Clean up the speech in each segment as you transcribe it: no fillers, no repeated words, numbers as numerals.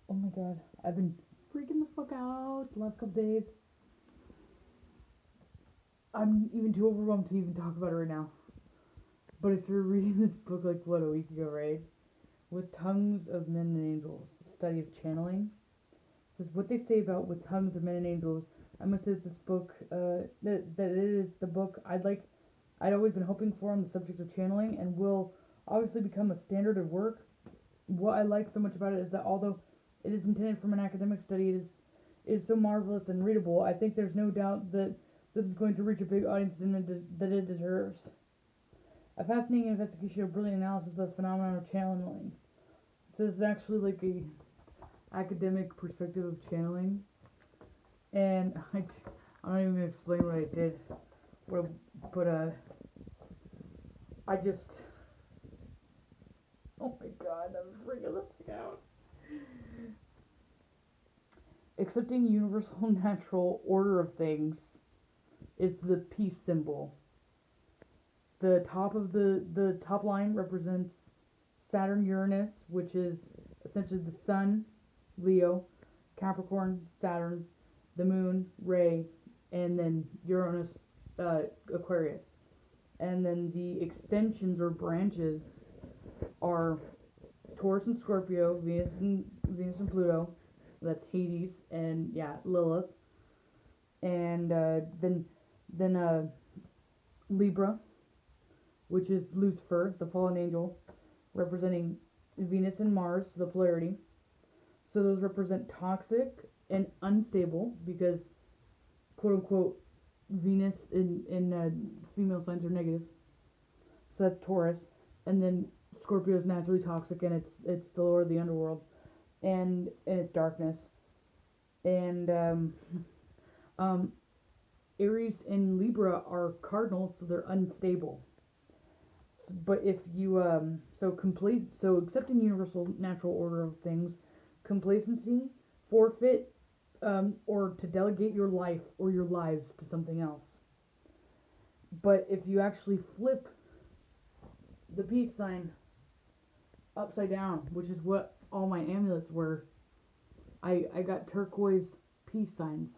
Oh my god, I've been freaking the fuck out the last couple days. I'm even too overwhelmed to even talk about it right now. But I started reading this book like, what, a week ago, right? With Tongues of Men and Angels, study of channeling. This is what they say about With Tongues of Men and Angels. I must say that this book, that it is the book I'd always been hoping for on the subject of channeling, and will obviously become a standard of work. What I like so much about it is that although it is intended from an academic study, it is so marvelous and readable. I think there's no doubt that this is going to reach a big audience that it deserves. A fascinating investigation of brilliant analysis of the phenomenon of channeling. So this is actually like a academic perspective of channeling, and I'm not even gonna explain what I did, but I just, oh my god, I'm freaking the fuck out. Accepting universal natural order of things is the peace symbol. The top of the top line represents Saturn Uranus, which is essentially the sun, Leo, Capricorn, Saturn, the moon, Ray, and then Uranus, Aquarius. And then the extensions or branches are Taurus and Scorpio, Venus and Pluto. That's Hades and yeah, Lilith. And then Libra, which is Lucifer, the fallen angel, representing Venus and Mars, the polarity. So those represent toxic and unstable because, quote unquote, Venus in female signs are negative. So that's Taurus. And then Scorpio is naturally toxic, and it's the lord of the underworld, and it's darkness. And um, Aries and Libra are cardinals, so they're unstable. But if you so accepting universal natural order of things, complacency, forfeit, or to delegate your life or your lives to something else. But if you actually flip the peace sign upside down, which is what all my amulets were, I got turquoise peace signs,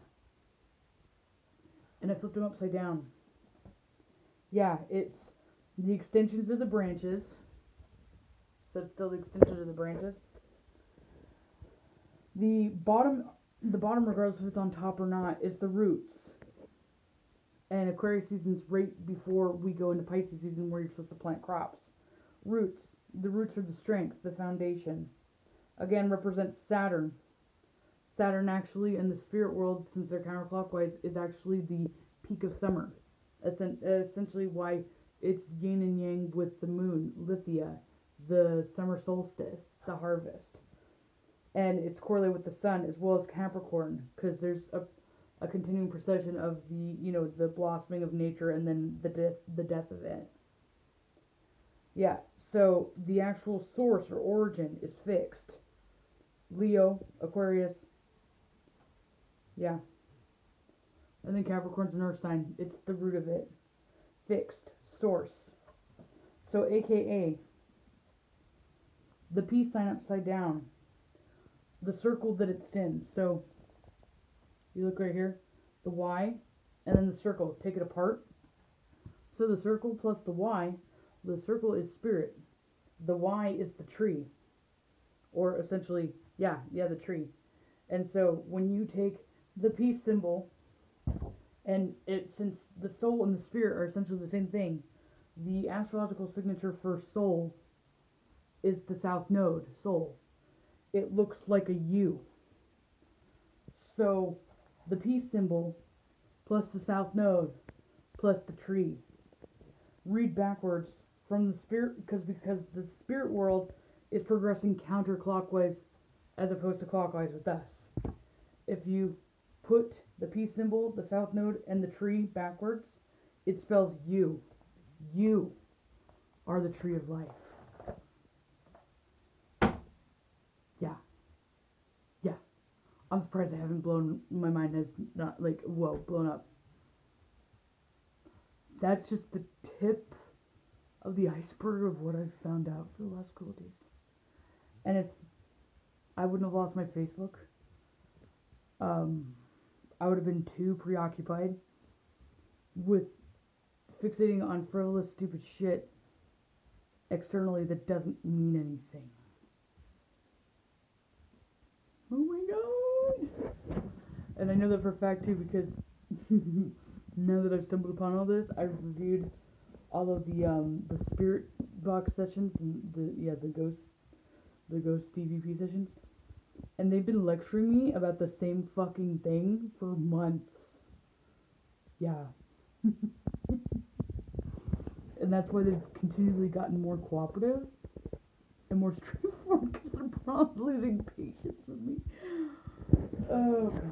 and I flipped them upside down. Yeah, it's the extensions of the branches. So it's still the extensions of the branches. The bottom, regardless if it's on top or not, is the roots. And Aquarius season's right before we go into Pisces season, where you're supposed to plant crops. Roots. The roots are the strength, the foundation. Again, represents Saturn. Saturn actually, in the spirit world, since they're counterclockwise, is actually the peak of summer. Essentially why it's yin and yang with the moon, Lithia, the summer solstice, the harvest. And it's correlated with the sun as well as Capricorn, because there's a continuing procession of the blossoming of nature and then the death of it. Yeah, so the actual source or origin is fixed. Leo, Aquarius, yeah. And then Capricorn's an earth sign. It's the root of it. Fixed, source. So AKA, the peace sign upside down, the circle that it's in. So you look right here, the Y, and then the circle. Take it apart. So the circle plus the circle is spirit. The Y is the tree. Or essentially, yeah, the tree. And so when you take the peace symbol, and since the soul and the spirit are essentially the same thing, the astrological signature for soul is the south node, soul. It looks like a U. So the peace symbol plus the south node plus the tree. Read backwards from the spirit, because the spirit world is progressing counterclockwise as opposed to clockwise with us. If you put the peace symbol, the south node, and the tree backwards, it spells you. You are the tree of life. Yeah. Yeah. I'm surprised I haven't my mind has not, blown up. That's just the tip of the iceberg of what I've found out for the last couple of days. And I wouldn't have lost my Facebook. I would have been too preoccupied with fixating on frivolous, stupid shit externally that doesn't mean anything. Oh my god! And I know that for a fact too because now that I've stumbled upon all this, I've reviewed all of the spirit box sessions and the ghost PvP sessions, and they've been lecturing me about the same fucking thing for months. Yeah. And that's why they've continually gotten more cooperative and more straightforward because they're probably losing patience with me. Oh god.